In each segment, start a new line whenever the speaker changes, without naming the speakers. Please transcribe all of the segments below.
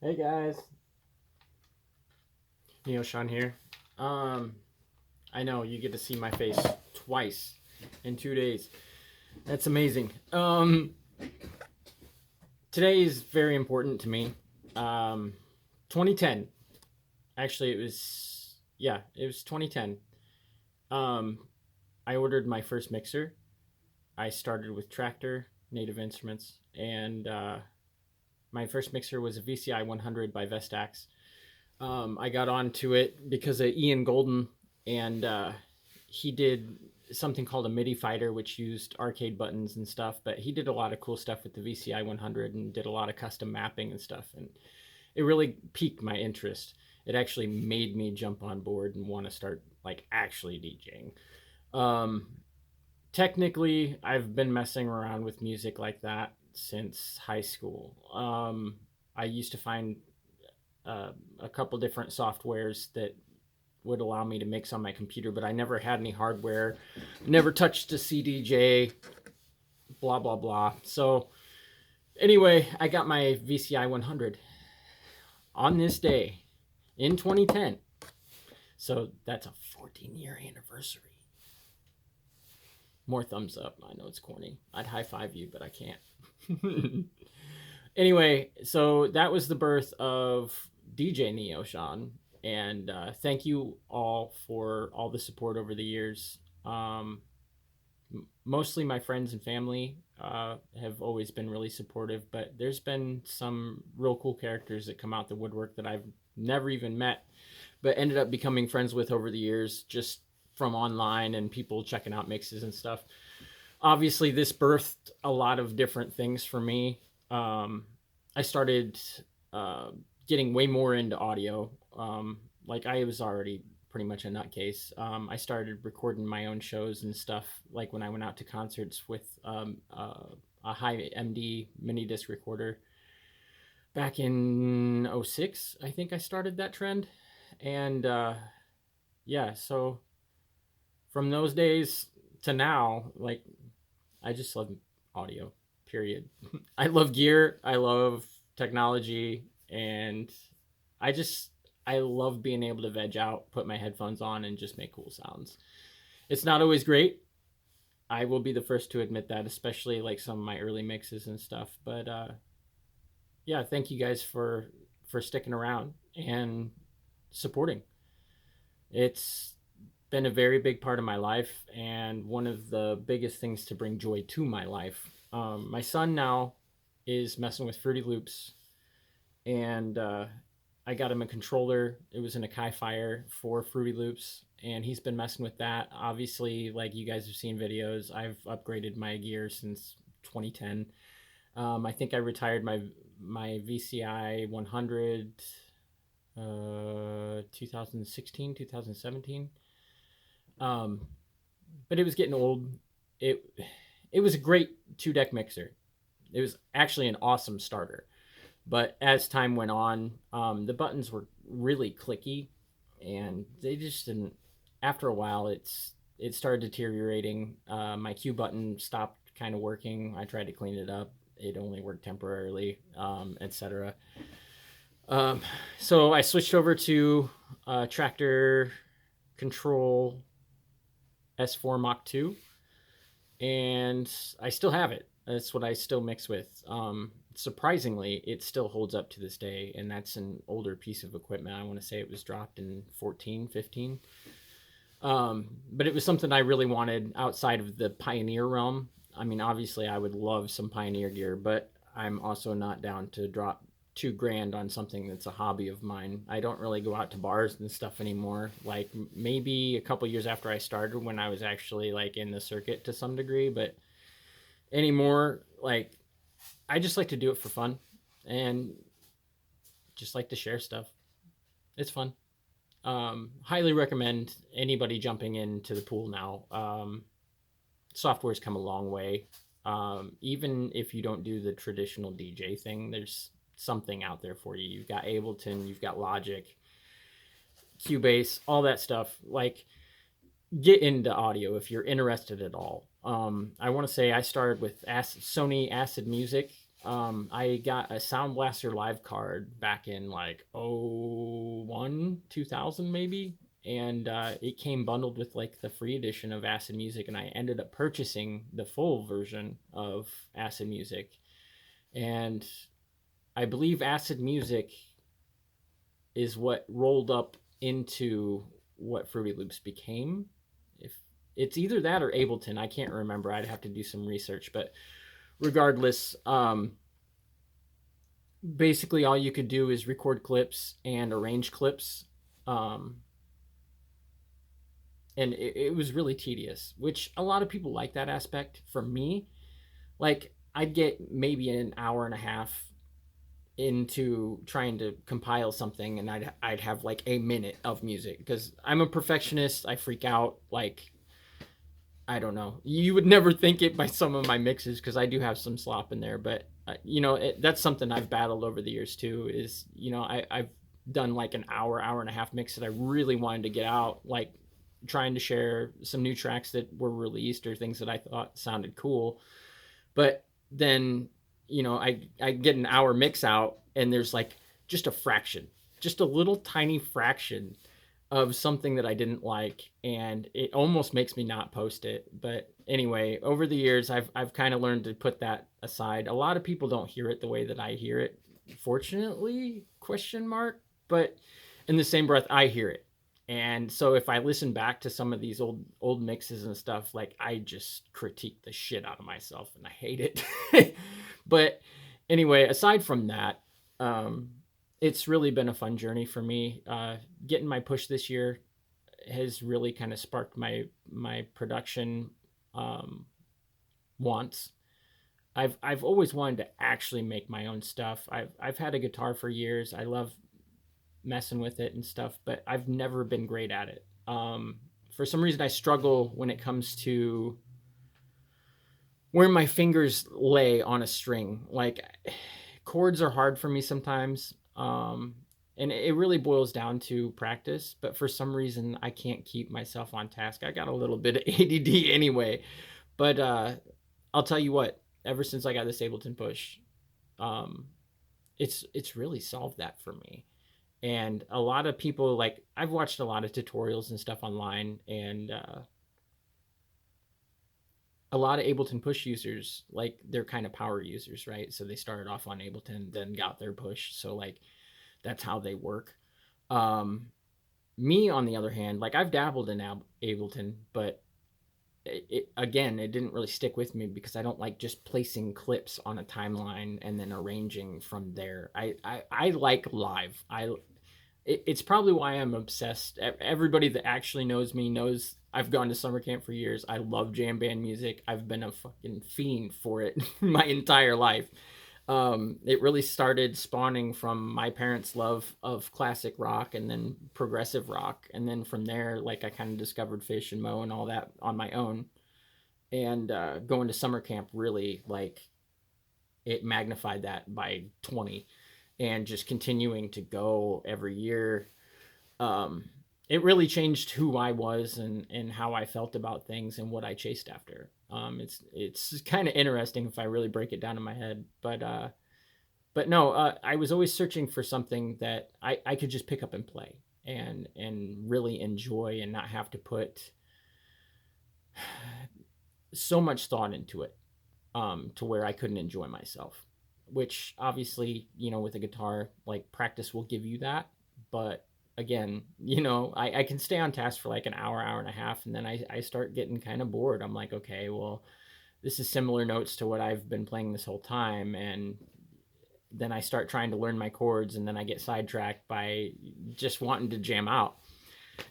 Hey guys, Neosean here. I know you get to see my face twice in 2 days. That's amazing. Today is very important to me. 2010. Actually, it was 2010. I ordered my first mixer. I started with Tractor, Native Instruments, and my first mixer was a VCI 100 by Vestax. I got onto it because of Ian Golden, and he did something called a MIDI fighter, which used arcade buttons and stuff. But he did a lot of cool stuff with the VCI 100 and did a lot of custom mapping and stuff. And it really piqued my interest. It actually made me jump on board and want to start like actually DJing. Technically, I've been messing around with music like that since high school. I used to find a couple different softwares that would allow me to mix on my computer, but I never had any hardware, never touched a CDJ, blah, blah, blah. So anyway, I got my VCI 100 on this day in 2010. So that's a 14-year anniversary. More thumbs up. I know it's corny. I'd high five you, but I can't. Anyway, so that was the birth of DJ Neosean, and thank you all for all the support over the years. Mostly my friends and family have always been really supportive, but there's been some real cool characters that come out the woodwork that I've never even met, but ended up becoming friends with over the years, just from online and people checking out mixes and stuff. Obviously, this birthed a lot of different things for me. I started getting way more into audio. Like I was already pretty much a nutcase. I started recording my own shows and stuff, like when I went out to concerts with a high MD mini disc recorder back in 06. I think I started that trend. And yeah, so from those days to now, like I just love audio, period. I love gear, I love technology, and I love being able to veg out, put my headphones on, and just make cool sounds. It's not always great. I will be the first to admit that, especially like some of my early mixes and stuff. But yeah, thank you guys for sticking around and supporting. It's been a very big part of my life and one of the biggest things to bring joy to my life. My son now is messing with Fruity Loops, and I got him a controller. It was an Akai Fire for Fruity Loops, and he's been messing with that. Obviously, like you guys have seen videos, I've upgraded my gear since 2010. I think I retired my VCI 100 2016, 2017. But it was getting old. It was a great 2-deck mixer. It was actually an awesome starter. But as time went on, the buttons were really clicky, and they just didn't. After a while, it started deteriorating. My Q button stopped kind of working. I tried to clean it up. It only worked temporarily, etc. So I switched over to Tractor Control S4 Mach 2, and I still have it. That's what I still mix with. Surprisingly, it still holds up to this day, and that's an older piece of equipment. I want to say it was dropped in 14, 15. But it was something I really wanted outside of the Pioneer realm. I mean, obviously, I would love some Pioneer gear, but I'm also not down to drop $2,000 on something that's a hobby of mine. I don't really go out to bars and stuff anymore. Like maybe a couple years after I started, when I was actually like in the circuit to some degree, but anymore, like I just like to do it for fun and just like to share stuff. It's fun. Highly recommend anybody jumping into the pool now. Software's come a long way. Even if you don't do the traditional DJ thing, there's something out there for you. You've got Ableton, you've got Logic, Cubase, all that stuff. Like, get into audio if you're interested at all. I want to say I started with Sony Acid Music I got a Sound Blaster Live card back in like 01, 2000 maybe. And it came bundled with like the free edition of Acid Music. And I ended up purchasing the full version of Acid Music. And I believe Acid Music is what rolled up into what Fruity Loops became. If it's either that or Ableton, I can't remember. I'd have to do some research, but regardless, basically all you could do is record clips and arrange clips. And it was really tedious, which a lot of people like that aspect. For me, like I'd get maybe an hour and a half into trying to compile something, and I'd have like a minute of music because I'm a perfectionist. I freak out. Like, I don't know, you would never think it by some of my mixes because I do have some slop in there, but that's something I've battled over the years too. Is I've done like an hour and a half mix that I really wanted to get out, like trying to share some new tracks that were released or things that I thought sounded cool, but then I get an hour mix out and there's like just a fraction, just a little tiny fraction of something that I didn't like, and it almost makes me not post it. But anyway, over the years I've kind of learned to put that aside. A lot of people don't hear it the way that I hear it, fortunately, question mark, but in the same breath I hear it. And so if I listen back to some of these old mixes and stuff, like I just critique the shit out of myself and I hate it. But anyway, aside from that, it's really been a fun journey for me. Getting my push this year has really kind of sparked my production wants. I've always wanted to actually make my own stuff. I've had a guitar for years. I love messing with it and stuff, but I've never been great at it. For some reason, I struggle when it comes to where my fingers lay on a string. Like, chords are hard for me sometimes, and it really boils down to practice. But for some reason, I can't keep myself on task. I got a little bit of ADD anyway. But I'll tell you what. Ever since I got this Ableton push, it's really solved that for me. And a lot of people, like, I've watched a lot of tutorials and stuff online, and a lot of Ableton push users, like, they're kind of power users, right? So they started off on Ableton, then got their push. So, like, that's how they work. Me, on the other hand, like, I've dabbled in Ableton, but again, it didn't really stick with me because I don't like just placing clips on a timeline and then arranging from there. I like live. It's probably why I'm obsessed. Everybody that actually knows me knows I've gone to summer camp for years. I love jam band music. I've been a fucking fiend for it my entire life. It really started spawning from my parents' love of classic rock and then progressive rock. And then from there, like, I kind of discovered Fish and Mo and all that on my own. And going to summer camp really, like, it magnified that by 20. And just continuing to go every year, it really changed who I was and how I felt about things and what I chased after. It's kind of interesting if I really break it down in my head, but no, I was always searching for something that I could just pick up and play and really enjoy and not have to put so much thought into it, to where I couldn't enjoy myself. Which obviously, with a guitar, like, practice will give you that. But again, I can stay on task for like an hour and a half, and then I start getting kind of bored. I'm like, okay, well, this is similar notes to what I've been playing this whole time. And then I start trying to learn my chords, and then I get sidetracked by just wanting to jam out.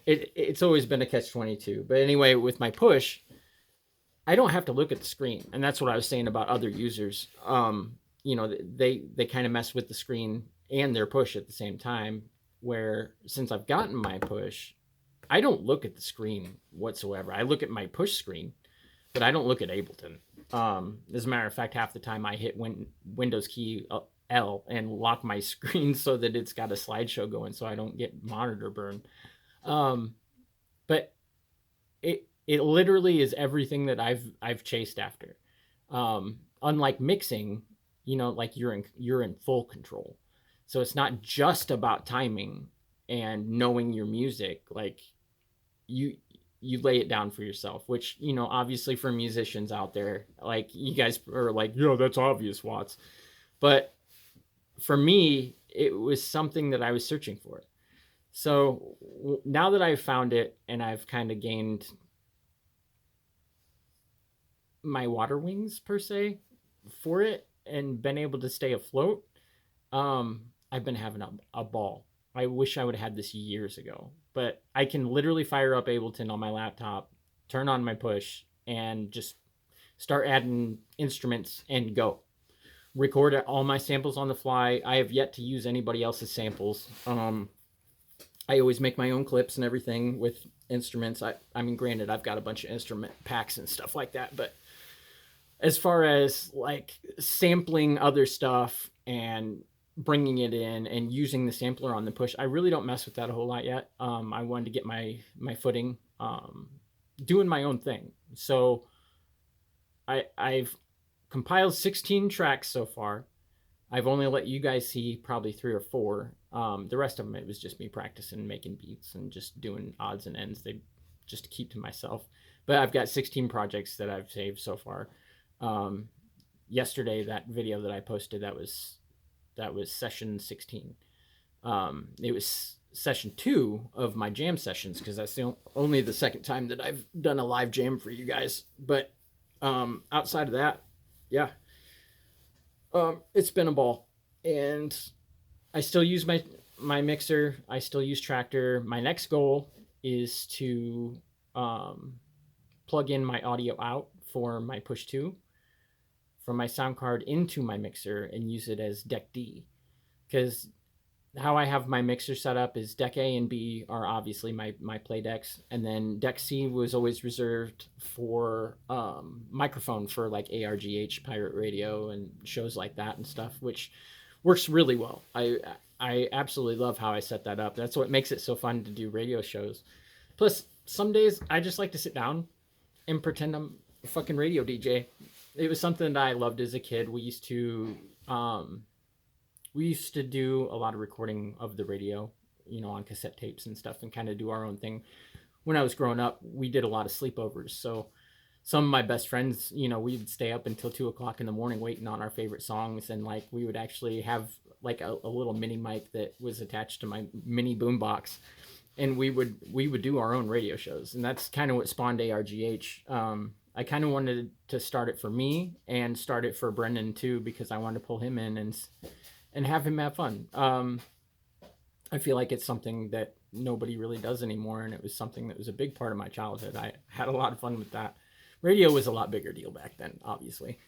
It's always been a catch-22. But anyway, with my push, I don't have to look at the screen. And that's what I was saying about other users. They kind of mess with the screen and their push at the same time, where since I've gotten my push, I don't look at the screen whatsoever. I look at my push screen, but I don't look at Ableton. As a matter of fact, half the time I hit Windows key L and lock my screen so that it's got a slideshow going so I don't get monitor burn. But it literally is everything that I've chased after. Unlike mixing, you know, like you're in full control. So it's not just about timing and knowing your music. Like you you lay it down for yourself, which, you know, obviously for musicians out there, like you guys are like, yo, that's obvious, Watts. But for me, it was something that I was searching for. So now that I've found it and I've kind of gained my water wings per se for it and been able to stay afloat, I've been having a ball. I wish I would have had this years ago, but I can literally fire up Ableton on my laptop, turn on my push, and just start adding instruments and go. Record all my samples on the fly. I have yet to use anybody else's samples. I always make my own clips and everything with instruments. I mean, granted, I've got a bunch of instrument packs and stuff like that, but as far as like sampling other stuff and bringing it in and using the sampler on the push, I really don't mess with that a whole lot yet. I wanted to get my footing, doing my own thing. So I've compiled 16 tracks so far. I've only let you guys see probably 3 or 4. The rest of them, it was just me practicing making beats and just doing odds and ends. They just to keep to myself. But I've got 16 projects that I've saved so far. Yesterday, that video that I posted, that was session 16. It was session 2 of my jam sessions, because that's only the second time that I've done a live jam for you guys. But outside of that, yeah, it's been a ball. And I still use my mixer. I still use Tractor. My next goal is to plug in my audio out for my push 2 from my sound card into my mixer and use it as deck D. Because how I have my mixer set up is deck A and B are obviously my play decks, and then deck C was always reserved for microphone for like ARGH pirate radio and shows like that and stuff, which works really well. I absolutely love how I set that up. That's what makes it so fun to do radio shows. Plus, some days I just like to sit down and pretend I'm a fucking radio DJ. It was something that I loved as a kid. We used to do a lot of recording of the radio, you know, on cassette tapes and stuff, and kind of do our own thing. When I was growing up, we did a lot of sleepovers. So some of my best friends, you know, we'd stay up until 2 o'clock in the morning waiting on our favorite songs. And like, we would actually have like a little mini mic that was attached to my mini boombox. And we would do our own radio shows. And that's kind of what spawned ARGH. I kind of wanted to start it for me and start it for Brendan too, because I wanted to pull him in and have him have fun. I feel like it's something that nobody really does anymore, and it was something that was a big part of my childhood. I had a lot of fun with that. Radio was a lot bigger deal back then, obviously.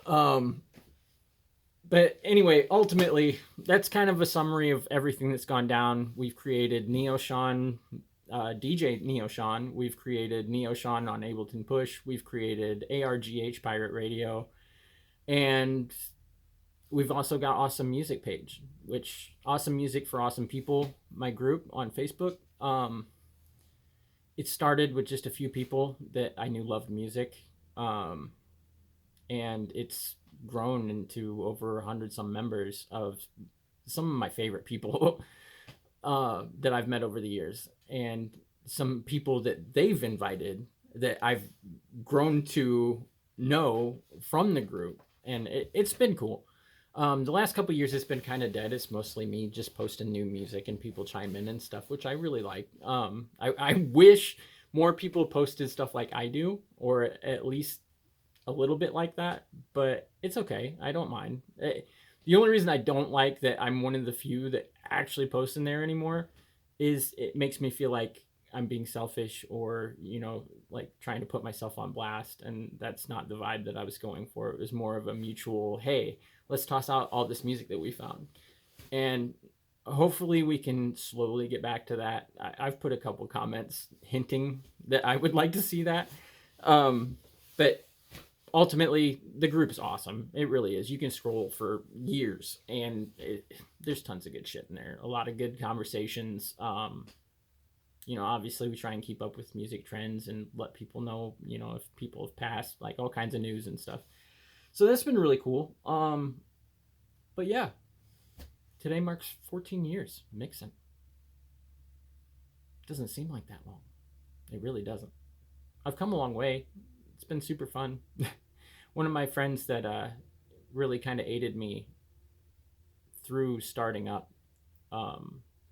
But anyway, ultimately, that's kind of a summary of everything that's gone down. We've created Neosean, DJ Neosean. We've created Neosean on Ableton Push. We've created ARGH Pirate Radio. And we've also got Awesome Music page, which Awesome Music for Awesome People, my group on Facebook. It started with just a few people that I knew loved music. And it's grown into over 100 some members of some of my favorite people that I've met over the years, and some people that they've invited that I've grown to know from the group. And it's been cool. The last couple of years, it's been kind of dead. It's mostly me just posting new music and people chime in and stuff, which I really like. I wish more people posted stuff like I do, or at least a little bit like that, but it's okay. I don't mind. The only reason I don't like that I'm one of the few that actually post in there anymore is it makes me feel like I'm being selfish, or, you know, like trying to put myself on blast. And that's not the vibe that I was going for. It was more of a mutual, hey, let's toss out all this music that we found. And hopefully we can slowly get back to that. I've put a couple comments hinting that I would like to see that. But ultimately, the group is awesome. It really is. You can scroll for years, and there's tons of good shit in there. A lot of good conversations. You know, obviously, we try and keep up with music trends and let people know, you know, if people have passed, like all kinds of news and stuff. So that's been really cool. But yeah, today marks 14 years mixing. Doesn't seem like that long. It really doesn't. I've come a long way. It's been super fun. One of my friends that really kind of aided me through starting up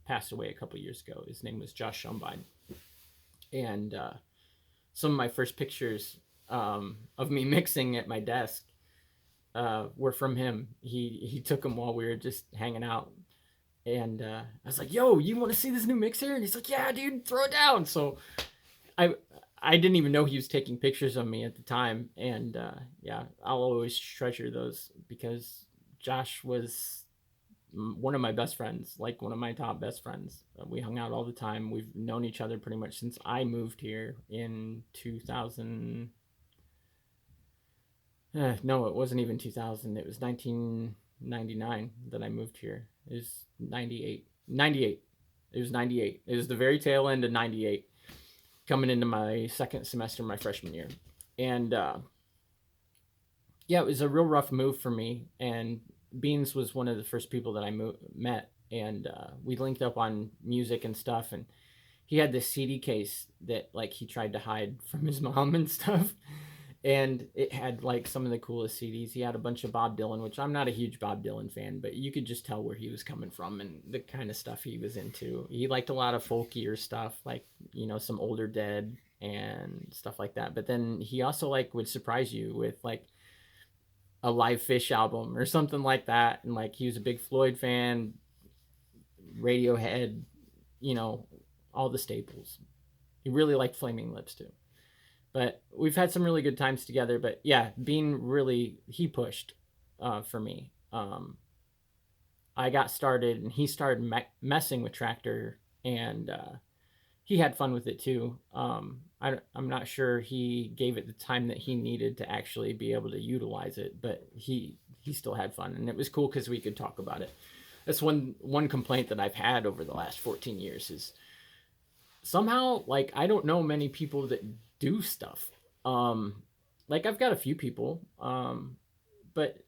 passed away a couple years ago. His name was Josh Schumbine. And some of my first pictures of me mixing at my desk were from him. He took them while we were just hanging out. And I was like, yo, you want to see this new mixer? And he's like, yeah, dude, throw it down. So I didn't even know he was taking pictures of me at the time. And yeah, I'll always treasure those because Josh was one of my best friends, like one of my top best friends. We hung out all the time. We've known each other pretty much since I moved here in 2000. No, it wasn't even 2000. It was 1999 that I moved here. It was 98. It was 98. It was the very tail end of 98, coming into my second semester of my freshman year. And yeah, it was a real rough move for me. And Beans was one of the first people that I met. And we linked up on music and stuff. And he had this CD case that like he tried to hide from his mom and stuff. And it had like some of the coolest CDs. He had a bunch of Bob Dylan, which I'm not a huge Bob Dylan fan, but you could just tell where he was coming from and the kind of stuff he was into. He liked a lot of folkier stuff, like, you know, some Older Dead and stuff like that. But then he also like would surprise you with like a Live Fish album or something like that. And like he was a big Floyd fan, Radiohead, you know, all the staples. He really liked Flaming Lips too. But we've had some really good times together. But yeah, he pushed for me. I got started and he started messing with Tractor, and he had fun with it too. I'm not sure he gave it the time that he needed to actually be able to utilize it, but he still had fun, and it was cool because we could talk about it. That's one complaint that I've had over the last 14 years is somehow, like, I don't know many people that do stuff. Like I've got a few people, but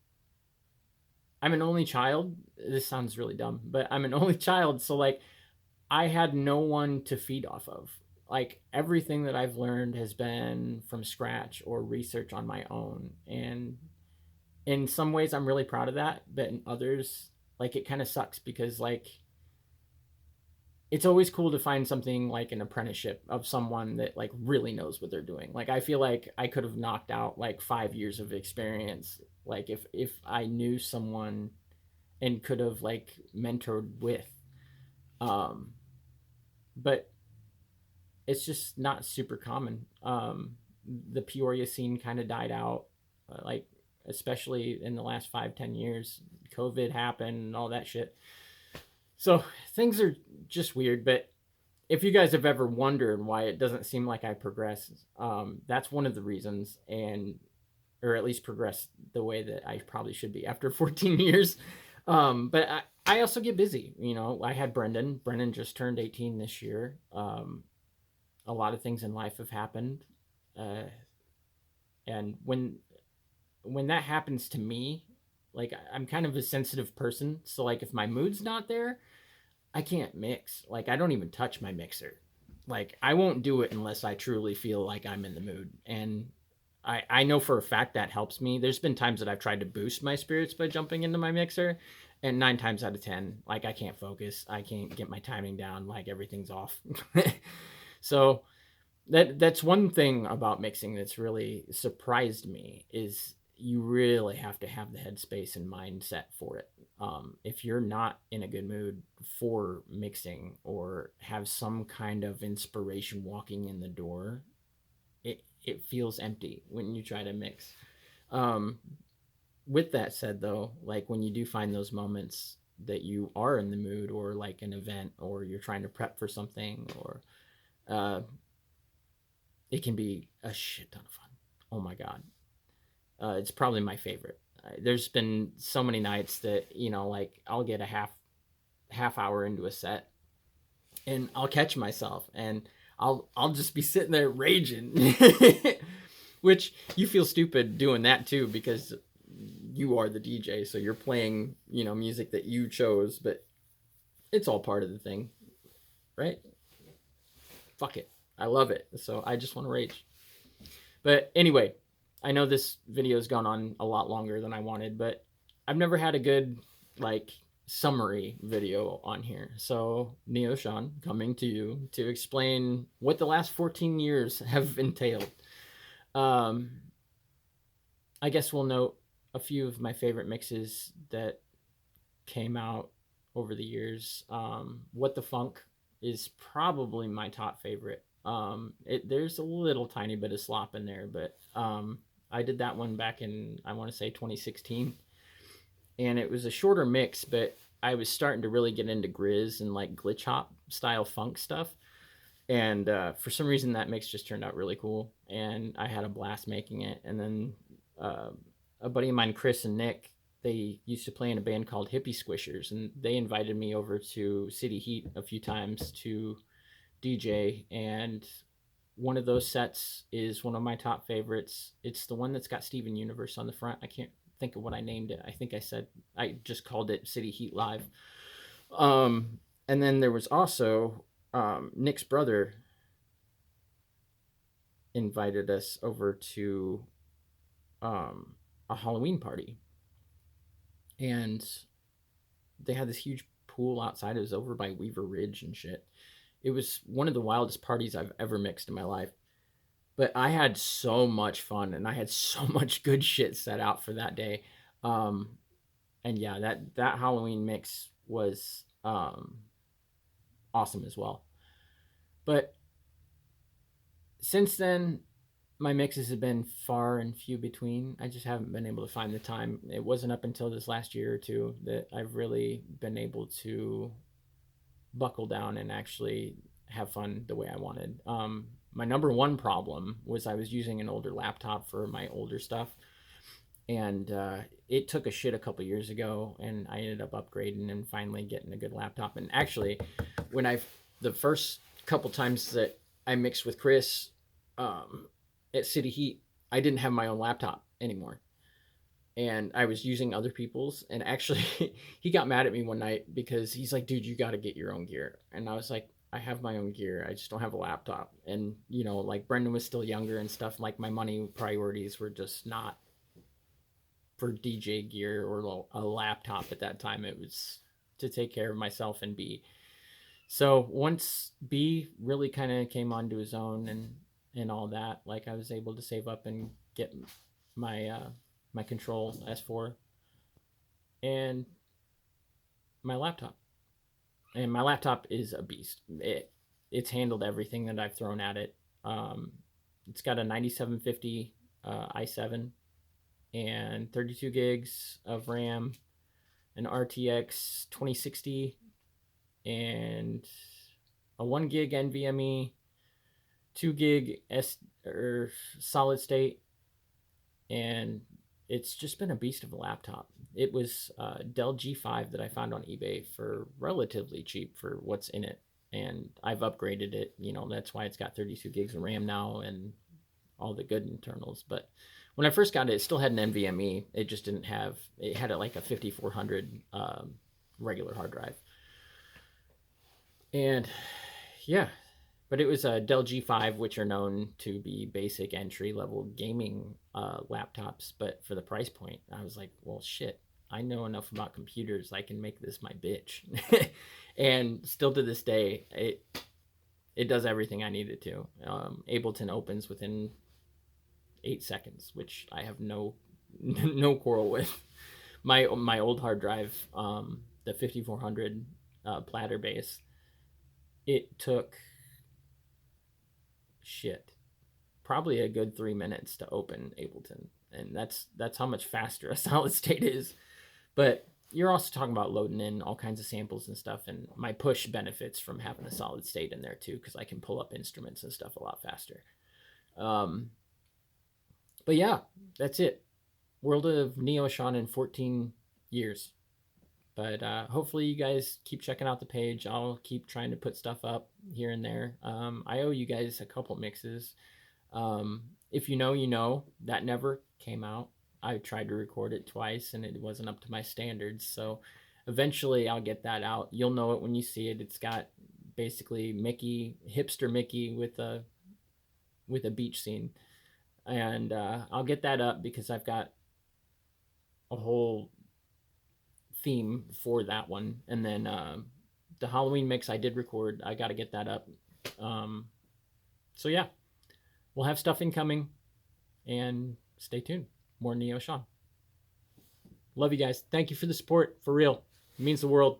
I'm an only child. This sounds really dumb, but I'm an only child. So like I had no one to feed off of. Like everything that I've learned has been from scratch or research on my own. And in some ways I'm really proud of that, but in others, like it kind of sucks because like it's always cool to find something like an apprenticeship of someone that like really knows what they're doing. Like I feel like I could have knocked out like 5 years of experience, like if I knew someone and could have like mentored with. But it's just not super common. The Peoria scene kind of died out, like especially in the last 5-10 years. COVID happened and all that shit. So things are just weird, but if you guys have ever wondered why it doesn't seem like I progress, that's one of the reasons, or at least progress the way that I probably should be after 14 years. But I also get busy. You know, I had Brendan. Brendan just turned 18 this year. A lot of things in life have happened. And when that happens to me, like I'm kind of a sensitive person. So like if my mood's not there, I can't mix. Like I don't even touch my mixer. Like I won't do it unless I truly feel like I'm in the mood. And I know for a fact that helps me. There's been times that I've tried to boost my spirits by jumping into my mixer, and 9 times out of 10, like I can't focus. I can't get my timing down. Like everything's off. So that's one thing about mixing that's really surprised me is you really have to have the headspace and mindset for it. If you're not in a good mood for mixing or have some kind of inspiration walking in the door, it feels empty when you try to mix. With that said though, like when you do find those moments that you are in the mood or like an event or you're trying to prep for something or it can be a shit ton of fun. Oh my God. It's probably my favorite. There's been so many nights that, you know, like I'll get a half hour into a set and I'll catch myself and I'll just be sitting there raging, which you feel stupid doing that too, because you are the DJ, so you're playing, you know, music that you chose, but it's all part of the thing, right? Fuck it. I love it. So I just want to rage. But anyway, I know this video has gone on a lot longer than I wanted, but I've never had a good, like, summary video on here. So Neosean, coming to you to explain what the last 14 years have entailed. I guess we'll note a few of my favorite mixes that came out over the years. What the Funk is probably my top favorite. There's a little tiny bit of slop in there, but I did that one back in, I want to say 2016, and it was a shorter mix, but I was starting to really get into grizz and like glitch hop style funk stuff, and for some reason that mix just turned out really cool, and I had a blast making it. And then a buddy of mine, Chris and Nick, they used to play in a band called Hippie Squishers, and they invited me over to City Heat a few times to DJ, and one of those sets is one of my top favorites. It's the one that's got Steven Universe on the front. I can't think of what I named it. I think I just called it City Heat Live. And then there was also Nick's brother invited us over to a Halloween party, and they had this huge pool outside. It was over by Weaver Ridge and shit. It was one of the wildest parties I've ever mixed in my life. But I had so much fun, and I had so much good shit set out for that day. And yeah, that Halloween mix was awesome as well. But since then, my mixes have been far and few between. I just haven't been able to find the time. It wasn't up until this last year or two that I've really been able to buckle down and actually have fun the way I wanted. My number one problem was I was using an older laptop for my older stuff, and it took a shit a couple years ago, and I ended up upgrading and finally getting a good laptop. And actually, the first couple times that I mixed with Chris at City Heat, I didn't have my own laptop anymore, and I was using other people's. And actually he got mad at me one night because he's like, dude, you got to get your own gear. And I was like, I have my own gear, I just don't have a laptop. And you know, like, Brendan was still younger and stuff. Like, my money priorities were just not for DJ gear or a laptop at that time. It was to take care of myself and B. So once B really kind of came onto his own and all that, like, I was able to save up and get my my Control S4 and my laptop. And my laptop is a beast. It's handled everything that I've thrown at it. It's got a 9750 i7 and 32 gigs of RAM, an RTX 2060, and a 1 gig NVMe, 2 gig solid state, and it's just been a beast of a laptop. It was a Dell G5 that I found on eBay for relatively cheap for what's in it, and I've upgraded it. You know, that's why it's got 32 gigs of RAM now and all the good internals. But when I first got it, it still had an NVMe. It just didn't have, it had like a 5400 regular hard drive. And yeah, but it was a Dell G5, which are known to be basic entry-level gaming laptops. But for the price point, I was like, well, shit, I know enough about computers. I can make this my bitch. And still to this day, it does everything I need it to. Ableton opens within 8 seconds, which I have no quarrel with. My old hard drive, the 5400 platter base, it took probably a good 3 minutes to open Ableton, and that's how much faster a solid state is. But you're also talking about loading in all kinds of samples and stuff, and my push benefits from having a solid state in there too, because I can pull up instruments and stuff a lot faster. But yeah, that's it. World of Neosean in 14 years. But hopefully you guys keep checking out the page. I'll keep trying to put stuff up here and there. I owe you guys a couple mixes. If you know, you know. That never came out. I tried to record it twice and it wasn't up to my standards. So eventually I'll get that out. You'll know it when you see it. It's got basically Mickey, hipster Mickey with a beach scene. And I'll get that up because I've got a whole theme for that one. And then the Halloween mix I did record. I got to get that up. So yeah, we'll have stuff incoming, and stay tuned. More Neo Sean. Love you guys. Thank you for the support. For real. It means the world.